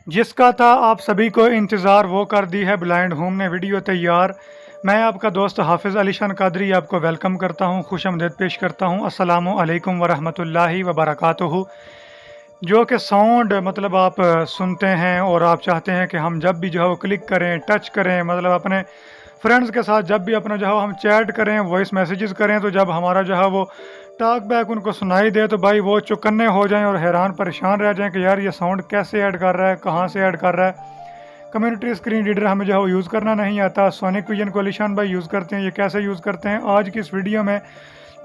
जिसका था आप सभी को इंतज़ार वो कर दी है ब्लाइंड होम ने वीडियो तैयार। मैं आपका दोस्त हाफिज़ अलीशान कादरी आपको वेलकम करता हूँ, खुशामदीद पेश करता हूँ। अस्सलामु अलैकुम वरहमतुल्लाहि वबरकातुहू। जो कि साउंड मतलब आप सुनते हैं और आप चाहते हैं कि हम जब भी जो है वो क्लिक करें, टच करें, मतलब अपने फ्रेंड्स के साथ जब भी अपना जो है हम चैट करें, वॉइस मैसेजेस करें, तो जब हमारा जो है वो टॉक बैक उनको सुनाई दे तो भाई वो चौकन्ने हो जाएं और हैरान परेशान रह जाएं कि यार ये साउंड कैसे ऐड कर रहा है, कहाँ से ऐड कर रहा है। कम्युनिटी स्क्रीन रीडर हमें जो है वो यूज़ करना नहीं आता। सोनिक विजन को अलीशान भाई यूज़ करते हैं, ये कैसे यूज़ करते हैं आज की इस वीडियो में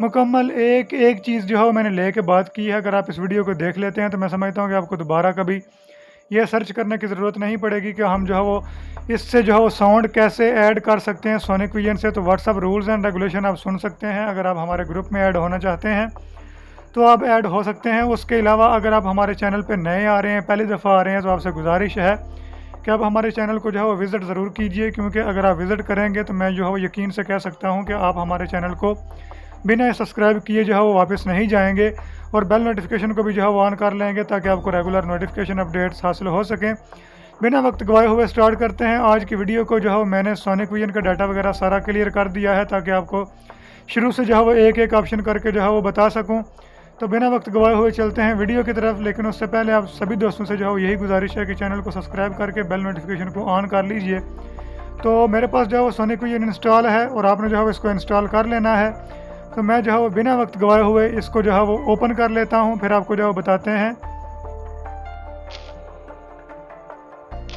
मुकम्मल एक एक चीज़ जो है मैंने लेके बात की है। अगर आप इस वीडियो को देख लेते हैं तो मैं समझता हूँ कि आपको दोबारा कभी ये सर्च करने की ज़रूरत नहीं पड़ेगी कि हम जो है वो इससे जो है वो साउंड कैसे ऐड कर सकते हैं सोनिक विजन से। तो व्हाट्सअप रूल्स एंड रेगुलेशन आप सुन सकते हैं। अगर आप हमारे ग्रुप में ऐड होना चाहते हैं तो आप ऐड हो सकते हैं। उसके अलावा अगर आप हमारे चैनल पर नए आ रहे हैं, पहली दफ़ा आ रहे हैं, तो आपसे गुजारिश है कि आप हमारे चैनल को जो है वो विज़िट ज़रूर कीजिए, क्योंकि अगर आप विज़िट करेंगे तो मैं जो है वो यकीन से कह सकता हूँ कि आप हमारे चैनल को बिना सब्सक्राइब किए जो है वो वापस नहीं जाएंगे और बेल नोटिफिकेशन को भी जो है वो ऑन कर लेंगे ताकि आपको रेगुलर नोटिफिकेशन अपडेट्स हासिल हो सकें। बिना वक्त गवाए हुए स्टार्ट करते हैं आज की वीडियो को। जो है मैंने सोनिक विजन का डाटा वगैरह सारा क्लियर कर दिया है ताकि आपको शुरू से जो है वो एक एक ऑप्शन करके जो है वो बता सकूँ। तो बिना वक्त गवाए हुए चलते हैं वीडियो की तरफ, लेकिन उससे पहले आप सभी दोस्तों से जो है यही गुजारिश है कि चैनल को सब्सक्राइब करके बेल नोटिफिकेशन को ऑन कर लीजिए। तो मेरे पास जो है वो सोनिक विजन इंस्टॉल है और आपने जो है इसको इंस्टॉल कर लेना है। तो मैं जो है वो बिना वक्त गवाए हुए इसको जो है वो ओपन कर लेता हूँ, फिर आपको जो है बताते हैं।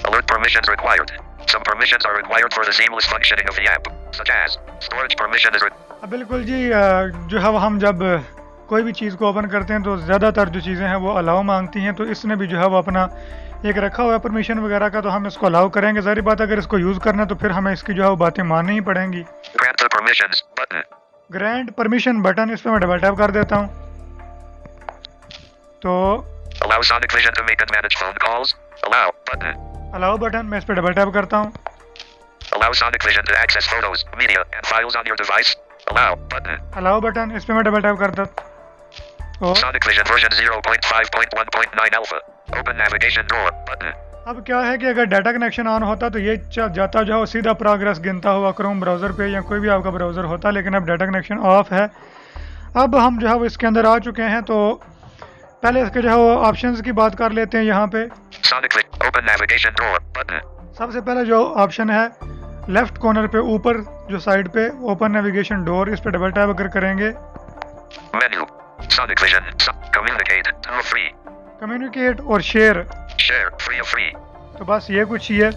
Alert permissions required. Some permissions are required for the seamless functioning of the app, such as storage permission is बिल्कुल जी, जो है वो हम जब कोई भी चीज़ को ओपन करते हैं तो ज़्यादातर जो चीज़ें हैं वो अलाउ मांगती हैं। तो इसने भी जो है वो अपना एक रखा हुआ है परमिशन वगैरह का, तो हम इसको अलाउ करेंगे। ज़ाहिर बात अगर इसको यूज़ करना है तो फिर हमें इसकी जो है वो बातें माननी ही पड़ेंगी। grant the permissions button. Grand permission button, इस पर मैं डबल टैप कर देता हूँ। तो Allow Sonic Vision to make and manage phone calls. Allow button. Allow button, मैं इस पर डबल टैप करता हूँ। Allow Sonic Vision to access photos, media, and files on your device. Allow button. Allow button, इस पर मैं double tap करता हूँ। Sonic Vision version 0.5.1.9 alpha. Open navigation door button. अब क्या है कि अगर डाटा कनेक्शन ऑन होता तो ये जाता जो है सीधा प्रोग्रेस गिनता हुआ क्रोम ब्राउज़र पे या कोई भी आपका ब्राउज़र होता, लेकिन अब डाटा कनेक्शन ऑफ है। अब हम जो है वो इसके अंदर आ चुके हैं, तो पहले इसके जो है वो ऑप्शंस की बात कर लेते हैं। यहाँ पे Sonic Vision open navigation door button. सबसे पहले जो ऑप्शन है लेफ्ट कॉर्नर पे ऊपर जो साइड पे ओपन नेविगेशन डोर, इस पे डबल टैप अगर करेंगे। Menu. Sonic Vision. Communicate. Do free. Communicate और share, Share. Free of free. तो बस ये कुछ ही है।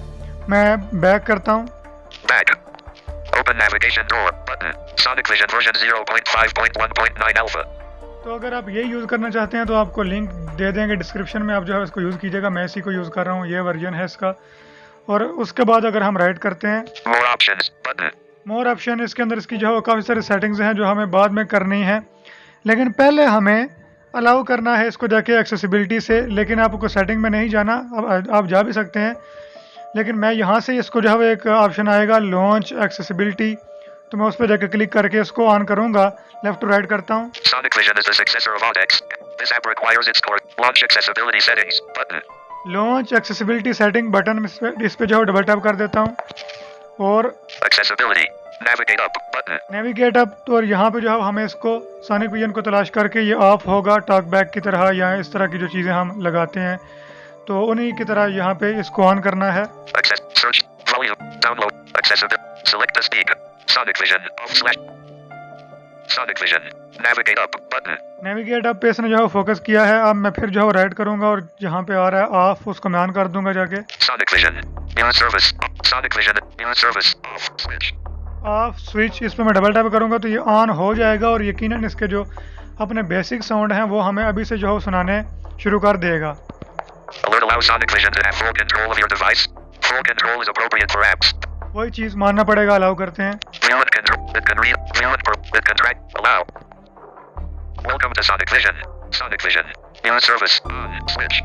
मैं बैक करता हूँ। Back. Open navigation door button. Sonic Vision version 0.5.1.9 alpha. तो अगर आप ये यूज़ करना चाहते हैं तो आपको लिंक दे देंगे डिस्क्रिप्शन में, आप जो है इसको यूज़ कीजिएगा। मैं इसी को यूज़ कर रहा हूँ, ये वर्जन है इसका। और उसके बाद अगर हम राइट करते हैं More options button. मोर ऑप्शन, इसके अंदर इसकी जो है काफ़ी सारी सेटिंग्स हैं जो हमें बाद में करनी है, लेकिन पहले हमें अलाउ करना है इसको जाके एक्सेसिबिलिटी से। लेकिन आपको सेटिंग में नहीं जाना, अब आप जा भी सकते हैं, लेकिन मैं यहाँ से इसको जो है एक ऑप्शन आएगा लॉन्च एक्सेसिबिलिटी, तो मैं उस पर जाकर क्लिक करके इसको ऑन करूँगा। लेफ्ट टू राइट करता हूँ। Sonic Vision is the successor of Audex. This app requires its core launch accessibility settings button. Launch accessibility setting button, इस पे जो है डबल टैप कर देता हूँ और Accessibility. Navigate up button. Navigate up. तो और यहाँ पे जो है हमें इसको सोनिक विजन को तलाश करके ये ऑफ होगा टॉक बैक की तरह, या इस तरह की जो चीज़ें हम लगाते हैं तो उन्हीं की तरह यहाँ पे इसको ऑन करना है। Access. Search. Volume. Download. Accessibility. Select the speaker. Sonic Vision. Off slash. Sonic Vision. Navigate up button. Navigate up पे इसने जो है फोकस किया है। अब मैं फिर जो है राइट करूँगा और जहाँ पे आ रहा है ऑफ, उसको मैं ऑन कर दूंगा जाके। Sonic Vision. New service. Sonic Vision. New service. Off switch. Off switch, इस पर मैं डबल टैप करूँगा तो ये ऑन हो जाएगा और यकीनन इसके जो अपने बेसिक साउंड हैं वो हमें अभी से जो है सुनाने शुरू कर देगा। Alert allows Sonic Vision to have full control of your device. Full control is appropriate for apps. वही चीज़ मानना पड़ेगा, अलाउ करते हैं। View and control. It can read. View and it can track. Allow. Welcome to Sonic Vision. Sonic Vision. New service. On. Switch.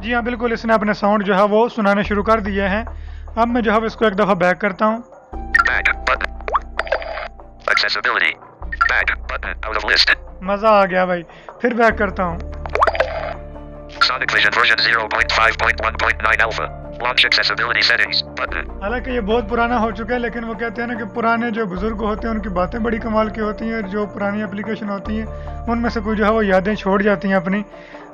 जी हाँ, बिल्कुल इसने अपने sound जो है वो सुनाने शुरू कर दिए हैं। अब मैं जो है इसको एक दफ़ा बैक करता हूँ। Back button. Accessibility. Back button out of list. मज़ा आ गया भाई, फिर बैक करता हूँ। Sonic Vision version 0.5.1.9 alpha. Launch accessibility settings button. हालांकि ये बहुत पुराना हो चुका है, लेकिन वो कहते हैं ना कि पुराने जो बुजुर्ग होते हैं उनकी बातें बड़ी कमाल की होती हैं, जो पुरानी एप्लीकेशन होती हैं उनमें से कोई जो है वो यादें छोड़ जाती हैं अपनी।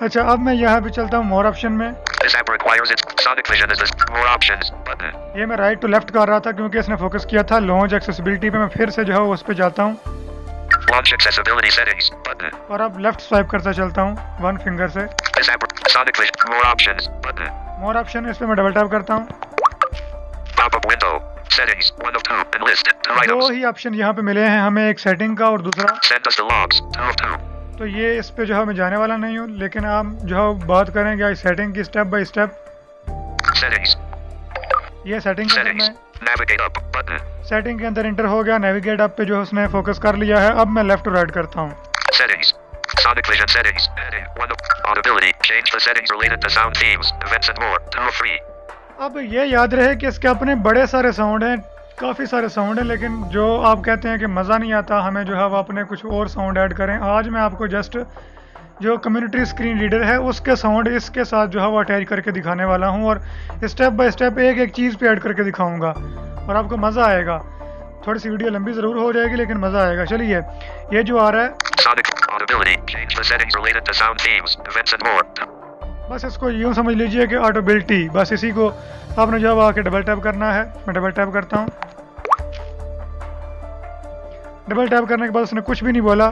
अच्छा, अब मैं यहाँ पे चलता हूँ मोर ऑप्शन में। This app requires it. Sonic Vision is this. More options button. ये मैं राइट टू लेफ्ट कर रहा था क्योंकि इसने फोकस किया था लॉन्च एक्सेसिबिलिटी पे। मैं फिर से जो है उस पर जाता हूँ Launch accessibility settings button. और अब लेफ्ट स्वाइप करता चलता हूँ वन फिंगर से। This app. Sonic Vision. More options button. More option, इस पर मैं डबल टैप करता हूँ। Pop-up window. Settings 1 of 2 and list 2 दो items. ही ऑप्शन यहाँ पे मिले हैं हमें, एक सेटिंग का और दूसरा। Send us the logs 2 of 2. तो ये इस पे जो है मैं जाने वाला नहीं हूँ, लेकिन आप जो है बात करेंगे सेटिंग की स्टेप बाय स्टेप। Settings. ये सेटिंग के अंदर Settings. मैं Navigate up button. सेटिंग के अंदर इंटर हो गया, नेविगेट अप पे जो है उसने फोकस कर लिया है। अब मैं लेफ्ट टू राइट करता हूँ। Settings. Sonic Vision settings. Heading 1 of audibility. Change the settings related to sound themes, events and more. 2 of 3. अब ये याद रहे कि इसके अपने बड़े सारे साउंड हैं, काफ़ी सारे साउंड हैं, लेकिन जो आप कहते हैं कि मज़ा नहीं आता, हमें जो है वो अपने कुछ और साउंड ऐड करें। आज मैं आपको जस्ट जो कम्युनिटी स्क्रीन रीडर है उसके साउंड इसके साथ जो है वो अटैच करके दिखाने वाला हूँ और स्टेप बाय स्टेप एक एक चीज़ पे ऐड करके दिखाऊंगा और आपको मज़ा आएगा। थोड़ी सी वीडियो लंबी ज़रूर हो जाएगी लेकिन मज़ा आएगा। चलिए, ये जो आ रहा है Sonic audibility. Change the settings related to sound themes, events and more. बस इसको यूँ समझ लीजिए कि ऑटोबिलिटी, बस इसी को आपने जो है आके डबल टैप करना है। मैं डबल टैप करता हूँ। डबल टैप करने के बाद उसने कुछ भी नहीं बोला,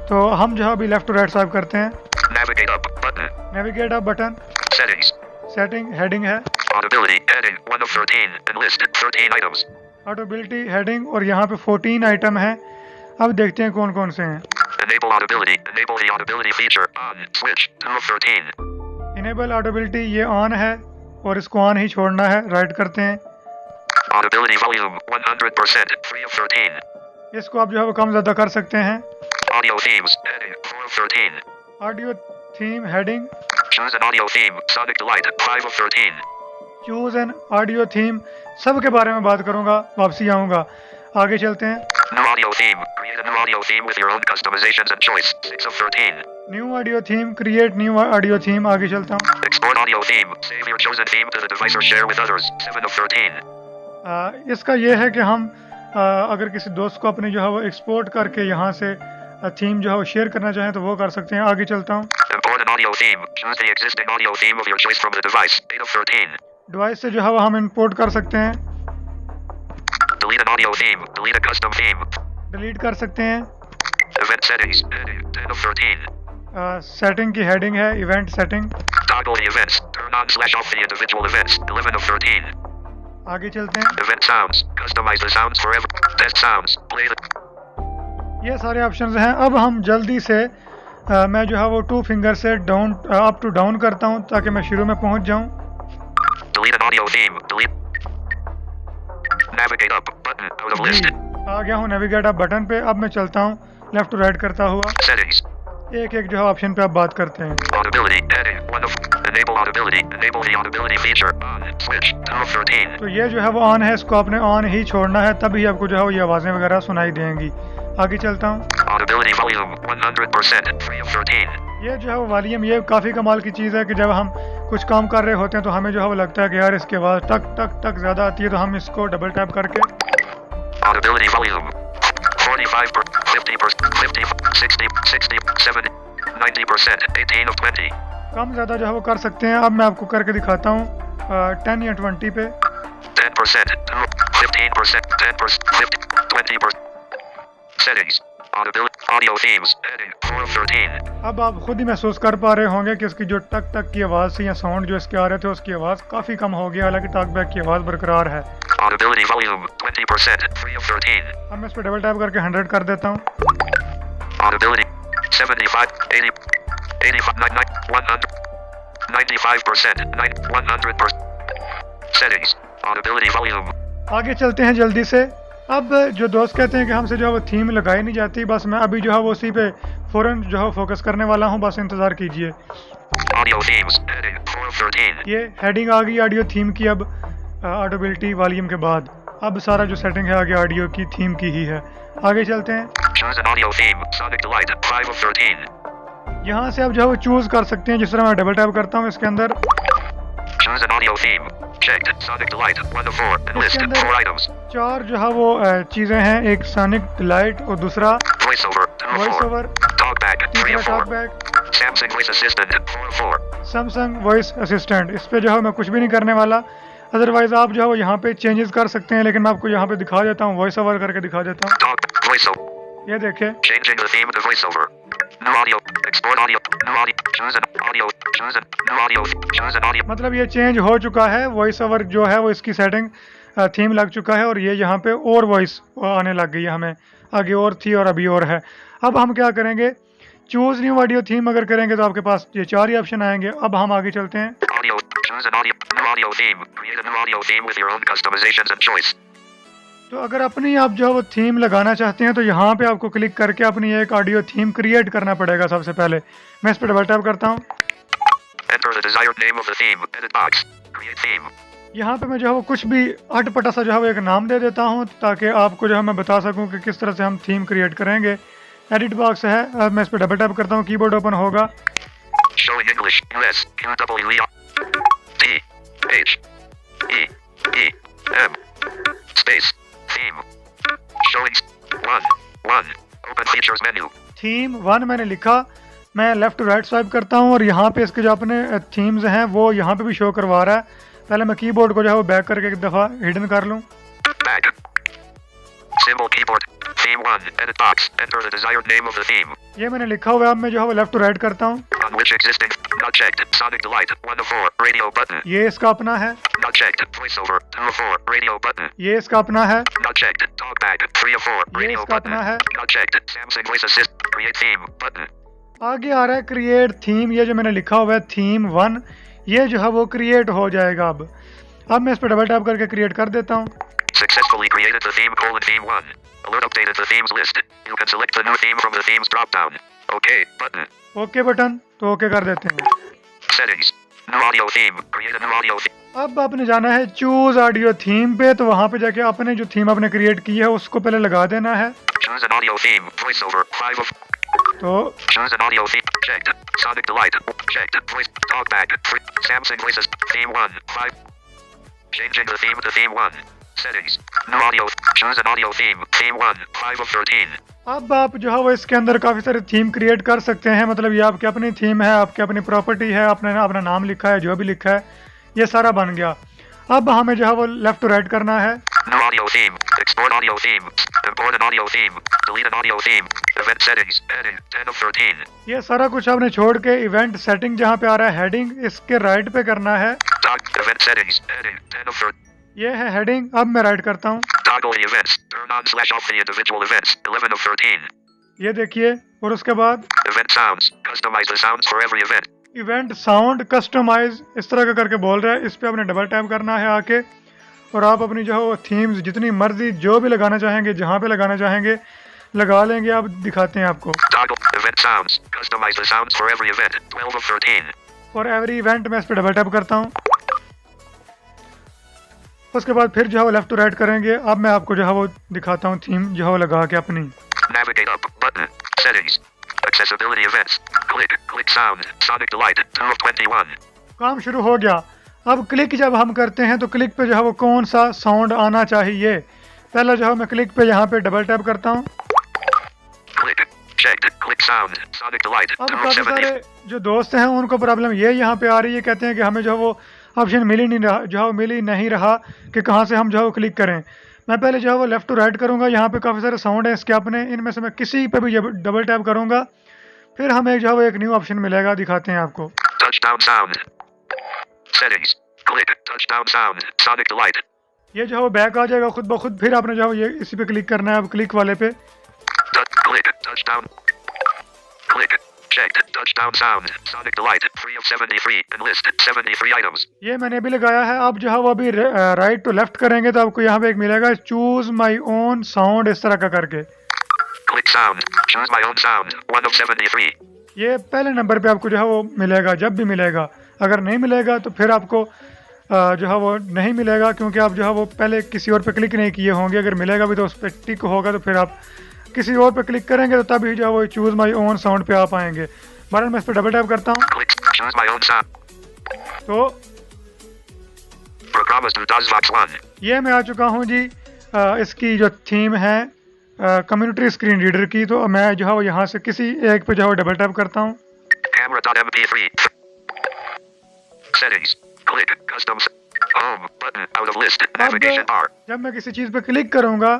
तो हम जो है अभी लेफ्ट टू राइट स्वाइप करते हैं। Navigate up button. Navigate up button, Settings. Setting, heading है, Audibility. Heading 1 of 13 and list 13 items. ऑटोबिलिटी, heading और यहाँ पे 14 आइटम है। अब देखते हैं कौन कौन से हैं। Enable audibility. Enable the audibility feature on switch 2 of 13. Enable ऑटोबिलिटी, ये ऑन है और इसको ऑन ही छोड़ना है। राइट करते हैं, Audibility volume 100% 3 of 13. इसको आप जो है वो कम ज़्यादा कर सकते हैं। Audio themes. Heading 4 of 13. Audio theme, heading, Choose an audio theme. Sonic Delight 5 of 13. Choose an audio theme, सब के बारे में बात करूंगा, वापसी आऊंगा। आगे चलते हैं। New audio theme. Create a new audio theme with your own customizations and choice 6 of 13. New audio theme, create new audio theme. आगे चलता हूँ। Export audio theme. Save your chosen theme to the device or share with others 7 of 13. इसका ये है कि हम अगर किसी दोस्त को अपने जो है वो एक्सपोर्ट करके यहाँ से थीम जो है वो शेयर करना चाहें तो वो कर सकते हैं। आगे चलता हूँ। Import an audio theme. Choose the existing audio theme of your choice from the device 8 of 13. Device से जो है वो हम इंपोर्ट कर सकते हैं, Delete an audio theme. Delete a custom theme. Delete कर सकते हैं। Event settings. Heading 10 of 13. Setting की हेडिंग है event setting. Toggle the events. Turn on/off the individual events 11 of 13. आगे चलते हैं। Event sounds. Customize the sounds forever. Test sounds. Play the. ये सारे ऑप्शंस हैं। अब हम जल्दी से मैं जो है वो 2 फिंगर से डाउन अप टू डाउन करता हूँ ताकि मैं शुरू में पहुँच जाऊँ। Delete an audio theme. Delete. Navigate up button out of list. आ गया हूँ नेविगेट अप बटन पे। अब मैं चलता हूँ लेफ्ट टू राइट करता हुआ। Settings. एक एक जो है ऑप्शन पे आप बात करते हैं। Audibility. Heading 1 of. Enable audibility. Enable the audibility feature on switch 2 of 13. तो ये जो है वो ऑन है, इसको आपने ऑन ही छोड़ना है, तभी आपको जो है वो ये आवाज़ें वगैरह सुनाई देंगी। आगे चलता हूँ। Audibility volume 100% 3 of 13. ये जो है वो वॉल्यूम, ये काफ़ी कमाल की चीज़ है कि जब हम कुछ काम कर रहे होते हैं तो हमें जो है वो लगता है कि यार इसकी आवाज़ टक टक टक ज़्यादा आती है, तो हम इसको डबल टैप करके Audibility volume 45%, 50%, 50, 60, 60, 70, 90%, 18 of 20. कम ज़्यादा जो है वो कर सकते हैं। अब मैं आपको करके दिखाता हूँ 10 या 20 पे। 10%, 15%, 10%, 50, 20%. Settings. Audibility. Audio themes. Heading 4 of 13. अब आप खुद ही महसूस कर पा रहे होंगे कि इसकी जो टक टक की आवाज़ थी या साउंड जो इसके आ रहे थे उसकी आवाज़ काफ़ी कम हो गया, हालांकि टॉकबैक की आवाज़ बरकरार है। Audibility volume 20%, 3 of 13. अब मैं इस पर डबल टैप करके 100 कर देता हूँ। Audibility 75, 80, 85, 99, 100, 95%, 100%. Settings. Audibility volume. आगे चलते हैं जल्दी से। अब जो दोस्त कहते हैं कि हमसे जो है वो थीम लगाई नहीं जाती, बस मैं अभी जो है वो उसी पे फ़ौरन जो है फोकस करने वाला हूँ, बस इंतज़ार कीजिए। Audio themes. Heading 4 of 13. ये हेडिंग आ गई ऑडियो थीम की। अब ऑडिबिलिटी वॉल्यूम के बाद अब सारा जो सेटिंग है आगे ऑडियो की थीम की ही है। आगे चलते हैं। Choose an audio theme. Sonic Delight 5 of 13. यहाँ से आप जो है वो चूज कर सकते हैं। जिस तरह मैं डबल टैप करता हूँ इसके अंदर, Choose an audio theme. Checked. Sonic Delight. 1 of 4. Enlisted. 4 items. 4 जो है वो चीजें हैं, एक सोनिक डिलाइट और दूसरा Voiceover. 2 of voice 4. Over, Talkback. 3 तीसरा of 4. Talkback, Samsung Voice Assistant. 4 of 4. Samsung voice assistant. इस पे जो है मैं कुछ भी नहीं करने वाला। अदरवाइज आप जो है वो यहाँ पे चेंजेस कर सकते हैं, लेकिन मैं आपको यहाँ पे दिखा देता हूँ, वॉइस ओवर करके दिखा देता हूँ। Talk. Voiceover. ये देखिए, Changing the theme to voiceover. New audio. Export audio. New audio. Choose an audio. Choose an new audio. Choose an audio. मतलब ये चेंज हो चुका है। वॉइस ओवर जो है वो इसकी सेटिंग थीम लग चुका है, और ये यहाँ पे और वॉइस आने लग गई है। हमें आगे और थी और अभी और है। अब हम क्या करेंगे, चूज न्यू ऑडियो थीम अगर करेंगे तो आपके पास ये 4 ही ऑप्शन आएंगे। अब हम आगे चलते हैं। Audio. Choose an audio. New audio theme. Create a new audio theme with your own customizations and choice. तो अगर अपनी आप जो है वो थीम लगाना चाहते हैं तो यहाँ पे आपको क्लिक करके अपनी एक ऑडियो थीम क्रिएट करना पड़ेगा। सबसे पहले मैं इस पर डबल टैप करता हूँ। Enter the desired name of the theme. Edit box. Create theme. यहाँ पे मैं जो है वो कुछ भी अटपटा सा जो है वो एक नाम दे देता हूँ, ताकि आपको जो है मैं बता सकूँ कि किस तरह से हम थीम क्रिएट करेंगे। एडिट बॉक्स है, अब मैं इस पर डबल टैप करता हूँ, कीबोर्ड ओपन होगा। Showing English. US. QWE. T. H. E. E. M. Space. Theme. Showing 1. 1. Open features menu. Theme 1 मैंने लिखा। मैं लेफ्ट टू राइट स्वाइप करता हूँ और यहाँ पे इसके जो अपने थीम्स हैं वो यहाँ पे भी शो करवा रहा है। पहले मैं कीबोर्ड को जो है वो बैक करके एक दफ़ा हिडन कर लूँ। Back. Symbol keyboard. Theme 1. Edit box. Enter the desired name of the theme. ये मैंने लिखा हुआ है। अब मैं जो है वो लेफ्ट टू राइट करता हूँ। On which existing. Not checked. Sonic Delight. 1 of 4. Radio button. ये इसका अपना है। Not checked. Voiceover. 2 of 4. Radio button. ये इसका अपना है। Not checked. Talkback. 3 of 4. ये Radio इसका button. अपना है। Not checked. Samsung Voice Assist. Create theme button. आगे आ रहा है क्रिएट थीम। ये जो मैंने लिखा हुआ है थीम 1, ये जो है वो क्रिएट हो जाएगा। अब मैं इस पर डबल टैप करके क्रिएट कर देता हूँ। Successfully created the theme theme 1. Alert updated the themes list. You can select the new theme from the themes drop down. OK button. Okay button, तो ओके कर देते हैं। Settings. New audio theme. Create a new audio theme. अब आपने जाना है choose audio theme पे, तो वहाँ पे जाके आपने जो थीम आपने क्रिएट की है उसको पहले लगा देना है। Choose an audio theme. Voiceover. 5 of. तो Choose an audio theme. Checked. Sonic Delight. Checked. Voice. Talkback. 3. Samsung Voices. Theme 1. 5. Changing the theme to theme 1. Settings. New audio. Choose an audio theme. Theme 1. 5 of 13. अब आप जो है वो इसके अंदर काफ़ी सारे थीम क्रिएट कर सकते हैं। मतलब ये आपकी अपनी थीम है, आपकी अपनी प्रॉपर्टी है, आपने अपना नाम लिखा है, जो भी लिखा है ये सारा बन गया। अब हमें जो है वो लेफ्ट टू राइट करना है। New audio theme. Export audio theme. Import an audio theme. Delete an audio theme. Event settings. Heading. 10 of 13. ये सारा कुछ आपने छोड़ के इवेंट सेटिंग जहाँ पे आ रहा है हेडिंग, इसके राइट पे करना है। Event settings. Heading. 10 of 13. ये है हेडिंग। अब मैं राइट करता हूँ। Toggle the events. Turn on / off the individual events. 11 of 13. ये देखिए, और उसके बाद Event sounds. Customize the sounds for every event. Event sound customise इस तरह का करके बोल रहा है। इस पे आपने डबल टैप करना है आके, और आप अपनी जो है वो थीम्स जितनी मर्जी जो भी लगाना चाहेंगे, जहाँ पे लगाना चाहेंगे लगा लेंगे। आप दिखाते हैं आपको। Toggle event sounds. Customize the sounds for every event. 12 of 13. और एवरी इवेंट में इस पे डबल टैप करता हूँ। उसके बाद फिर जो है वो लेफ्ट टू राइट करेंगे। अब मैं आपको जो है वो दिखाता हूँ थीम जो है वो लगा के अपनी। Navigate up button. Settings. Accessibility events. Click. Click sound. Sonic Delight. 2 of 21. काम शुरू हो गया। अब क्लिक जब हम करते हैं तो क्लिक पे जो है वो कौन सा साउंड आना चाहिए। पहला जो है मैं क्लिक पे यहाँ पे डबल टैप करता हूँ। Click. Checked. Click sound. Sonic Delight. अब 2 of काफी 70. सारे जो दोस्त हैं उनको प्रॉब्लम ये यहाँ पे आ रही है, कहते हैं कि हमें जो है वो ऑप्शन मिल ही नहीं रहा, जो है वो मिल ही नहीं रहा कि कहाँ से हम जो है वो क्लिक करें। मैं पहले जो है वो लेफ्ट टू राइट करूँगा। यहाँ पे काफ़ी सारे साउंड हैं इसके अपने, इनमें से मैं किसी पे भी डबल टैप करूँगा, फिर हमें जो है वो एक न्यू ऑप्शन मिलेगा। दिखाते हैं आपको। Touchdown sound. Settings. Click. Touchdown sound. Sonic Delight. ये जो है वो बैक आ जाएगा खुद ब खुद। फिर आपने जो है वो ये इसी पे क्लिक करना है। अब क्लिक वाले पे Click. Touchdown. Click. Checked. Touchdown sound. Sonic Delight. 3 of 73. Enlist. 73 items. ये मैंने भी लगाया है। आप जो है वो अभी राइट टू लेफ्ट करेंगे तो आपको यहाँ पे एक मिलेगा चूज माई ओन साउंड, इस तरह का करके। Click sound. Choose my own sound. 1 of 73. ये पहले नंबर पे आपको जो है वो मिलेगा जब भी मिलेगा। अगर नहीं मिलेगा तो फिर आपको जो है वो नहीं मिलेगा, क्योंकि आप जो है वो पहले किसी और पे क्लिक नहीं किए होंगे। अगर मिलेगा भी तो उस पर टिक होगा, तो फिर आप किसी और पे क्लिक करेंगे तो तभी जो है वो चूज़ माई ओन साउंड पे आप आएंगे। बहरहाल मैं इस पर डबल टैप करता हूँ Click. Choose my own sound. तो Programas do das Vox 1. ये मैं आ चुका हूँ जी इसकी जो थीम है कम्युनिटी स्क्रीन रीडर की। तो मैं जो है वो यहाँ से किसी एक पे जो है डबल टैप करता हूँ। Camera.mp3. Settings. Click. Customs. Home. Button. Out of list. Navigation bar. जब मैं किसी चीज़ पे क्लिक करूँगा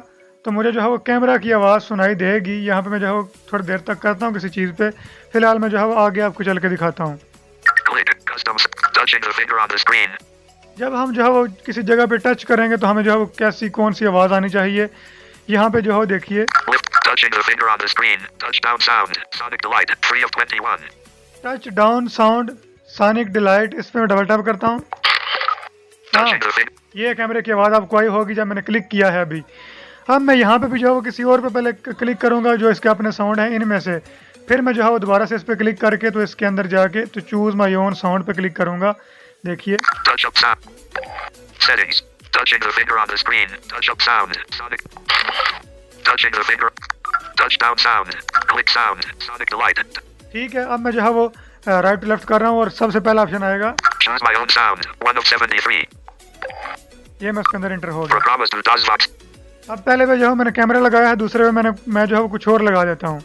तो मुझे जो है वो कैमरा की आवाज़ सुनाई देगी। यहाँ पे मैं जो है वो थोड़ी देर तक करता हूँ किसी चीज़ पे। फिलहाल मैं जो है वो आगे आपको चल के दिखाता हूँ। Click. Customs. Touching the finger on the screen. जब हम जो है वो किसी जगह पे टच करेंगे तो हमें जो है वो कैसी कौन सी आवाज़ आनी चाहिए। यहाँ पे जो है वो देखिए Touching the finger on the screen. Touchdown sound. Sonic Delight. 3 of 21. Touch down sound sonic delight, इस पे मैं डबल टैप करता हूँ। हाँ, Touching the finger. ये कैमरे की आवाज़ आपको आई होगी जब मैंने क्लिक किया है अभी। अब मैं यहाँ पे भी जो है वो किसी और पे पहले क्लिक करूँगा जो इसके अपने साउंड है इनमें से। फिर मैं जो है वो दोबारा से इस पे क्लिक करके तो इसके अंदर जाके तो चूज़ माई ओन साउंड पे क्लिक करूँगा। देखिए Touch up sound. Settings. Touching the finger on the screen. Touch up sound. Sonic. Touching the finger. Touchdown sound. Click sound. Sonic Delight. ठीक है, अब मैं जो है वो राइट टू लेफ्ट कर रहा हूँ और सबसे पहला ऑप्शन आएगा Choose my own sound. 1 of 73. ये मैं उसके अंदर इंटर हो गया। Programas do das Vox. अब पहले पे जो है मैंने कैमरा लगाया है, दूसरे पे मैं जो है वो कुछ और लगा देता हूँ।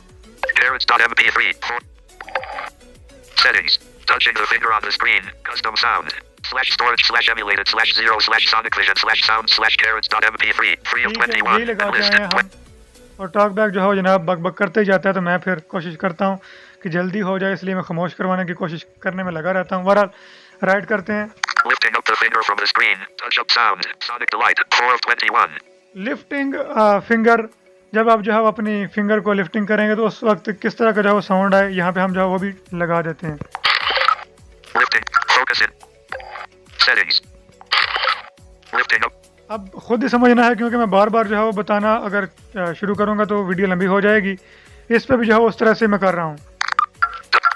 Carrots.mp3. Settings. Touching the finger on the screen. Custom sound. /storage/emulated/0/SonicVision/sound/carrots.mp3. 3 of ठीक है, 21. यही लगाते List. हैं हम। और टॉक बैक जो है वो जनाब बक बक करते ही जाता है तो मैं फिर कोशिश करता हूँ कि जल्दी हो जाए, इसलिए मैं खामोश करवाने की कोशिश करने में लगा रहता हूँ। बहरहाल राइट करते हैं। Lifting up the finger from the screen. Touch up sound. Sonic Delight. 4 of 21. Lifting finger, जब आप जो है वो अपनी फिंगर को लिफ्टिंग करेंगे तो उस वक्त किस तरह का जो है वो साउंड आए, यहाँ पे हम जो है वो भी लगा देते हैं। Lifting. Focus in. Settings. Lifting up. अब खुद ही समझना है क्योंकि मैं बार बार जो है वो बताना अगर शुरू करूँगा तो वीडियो लंबी हो जाएगी। इस पे भी जो है वो उस तरह से मैं कर रहा हूँ।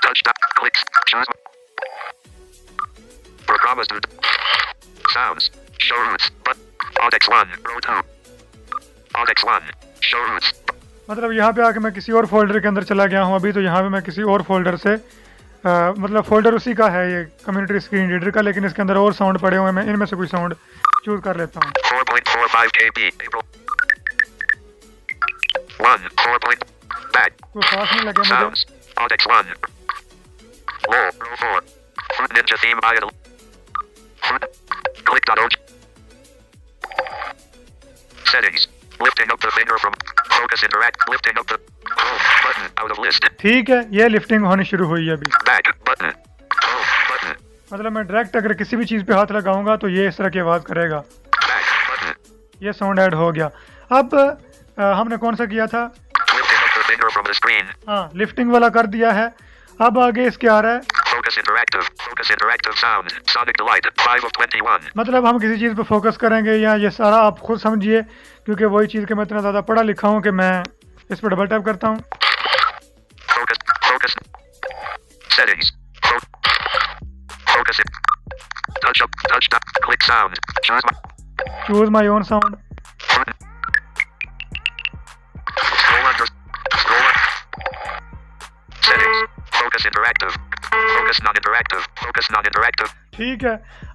Touch down. Clicks. Choose. Programas do sounds. Show roots. But Audex 1. Row 2. Audex 1. Show roots. मतलब यहाँ पे आके मैं किसी और फोल्डर के अंदर चला गया हूँ अभी, तो यहाँ पे मैं किसी और फोल्डर से मतलब फोल्डर उसी का है ये कम्युनिटी स्क्रीन रीडर का, लेकिन इसके अंदर और साउंड पड़े हुए हैं। मैं इनमें से कोई साउंड चूज कर लेता हूँ। 4.45 kb. April. 1. 4. Back. कोई खास नहीं लगे मुझे। Sounds. Audex 1. Low. Row 4. Fruit Ninja theme by Idle. Click.og. Settings. Lifting up the finger from focus interact. Lifting up the home button out of list. ठीक है, ये लिफ्टिंग होनी शुरू हुई है अभी। Back button. Home button. मतलब मैं डायरेक्ट अगर किसी भी चीज़ पे हाथ लगाऊंगा तो ये इस तरह की आवाज़ करेगा। Back button. ये साउंड ऐड हो गया। अब हमने कौन सा किया था? Lifting up the finger from the screen. हाँ, लिफ्टिंग वाला कर दिया है। अब आगे इसके आ रहा है Focus interactive. Focus interactive sound. Sonic Delight. 5 of 21. मतलब हम किसी चीज़ पे फोकस करेंगे या ये सारा आप खुद समझिए, क्योंकि वही चीज़ के मैं इतना ज़्यादा पढ़ा लिखा हूँ कि मैं इस पर डबल टैप करता हूँ। Focus. Focus. Settings. Focus it. Touch up. Touch down. Click sound. Choose my. Choose my own sound. Scroll under. Scroll under. Settings. Focus interactive. Focus non-interactive. Focus non-interactive. ठीक है,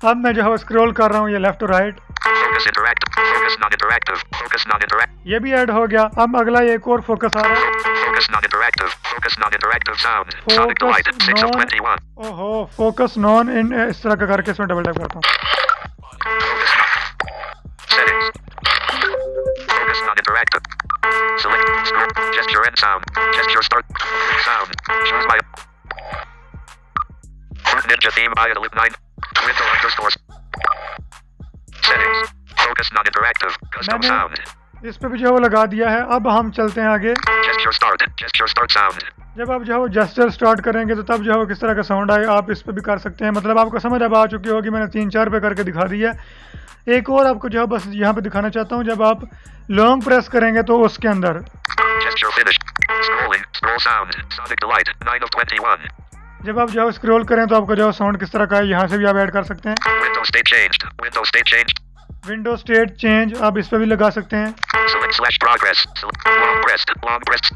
अब मैं जो है स्क्रॉल कर रहा हूँ ये लेफ्ट और right, Focus interactive. Focus non-interactive. Focus non-interactive. ये भी ऐड हो गया। अब अगला एक और फोकस आ रहा है। Focus non-interactive. Focus non-interactive sound. Sonic Delight. 6 of 21. ओहो, फोकस नॉन इन इस तरह का करके इसमें डबल टैप करता हूँ। Focus non. Settings. Focus non-interactive. Select. Scroll. Gesture end sound. Gesture start. Sound. Choose my. Fruit Ninja theme by Idle 9. Window underscore. Settings. Focus non-interactive. Custom मैंने sound. इस पे भी जो है वो लगा दिया है। अब हम चलते हैं आगे। Gesture start. Gesture start sound. जब आप जो है वो जेस्चर स्टार्ट करेंगे तो तब जो है वो किस तरह का साउंड आए आप इस पे भी कर सकते हैं। मतलब आपको समझ अब आ चुकी होगी, मैंने 3-4 पे करके दिखा दिया। एक और आपको जो है बस यहाँ पे दिखाना चाहता हूँ, जब आप लॉन्ग प्रेस करेंगे तो उसके अंदर Gesture finished. Scrolling. Scroll sound. Sonic Delight. 9 of 21. जब आप जो है स्क्रॉल करें तो आपको जो है साउंड किस तरह का है यहाँ से भी आप ऐड कर सकते हैं। Window state changed. Window state changed. Window state change आप इस पे भी लगा सकते हैं। Select/progress. Select long pressed. Long pressed.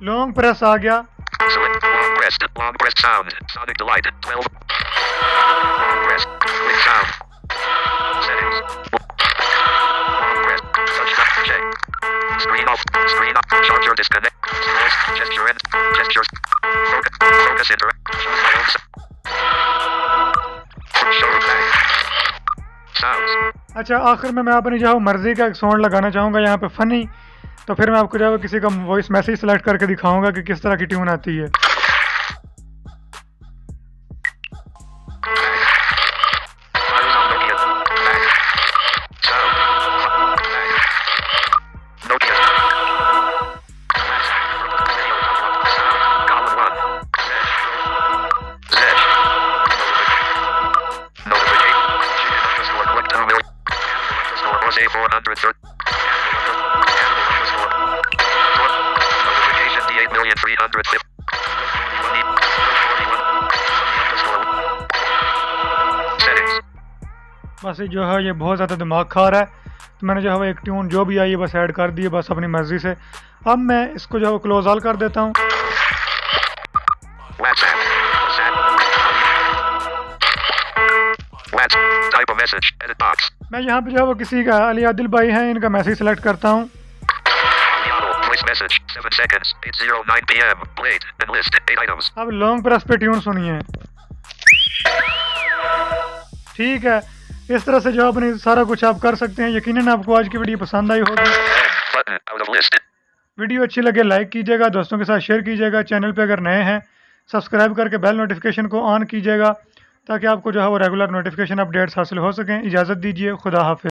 Long press आ गया। Select long pressed sound. Sonic Delight. 12. Long pressed. Quick sound. Settings. Long pressed. Touch button check. Screen off. Screen off. Charger disconnect. Scrolls. Gesture end. Gestures. Focus interact. Choose my own. Show back. Sounds. अच्छा, आखिर में मैं अपनी जो है मर्ज़ी का एक साउंड लगाना चाहूँगा यहाँ पे फ़नी, तो फिर मैं आपको जो है किसी का वॉइस मैसेज सेलेक्ट करके दिखाऊंगा कि किस तरह की ट्यून आती है। बस जो है ये बहुत ज़्यादा दिमाग खा रहा है, तो मैंने जो है एक ट्यून जो भी आई है बस ऐड कर दी है, बस अपनी मर्ज़ी से। अब मैं इसको जो है क्लोज ऑल कर देता हूँ। मैं यहाँ पे जो है वो किसी का अली आदिल भाई हैं, इनका मैसेज सेलेक्ट करता हूँ। अब लॉन्ग प्रेस पे ट्यून सुनिए। ठीक है, इस तरह से जो अपनी सारा कुछ आप कर सकते हैं। यकीनन आपको आज की वीडियो पसंद आई होगी। वीडियो अच्छी लगे लाइक कीजिएगा, दोस्तों के साथ शेयर कीजिएगा। चैनल पे अगर नए हैं सब्सक्राइब करके बेल नोटिफिकेशन को ऑन कीजिएगा, ताकि आपको जो है वो रेगुलर नोटिफिकेशन अपडेट्स हासिल हो सकें। इजाज़त दीजिए, खुदा हाफिज़।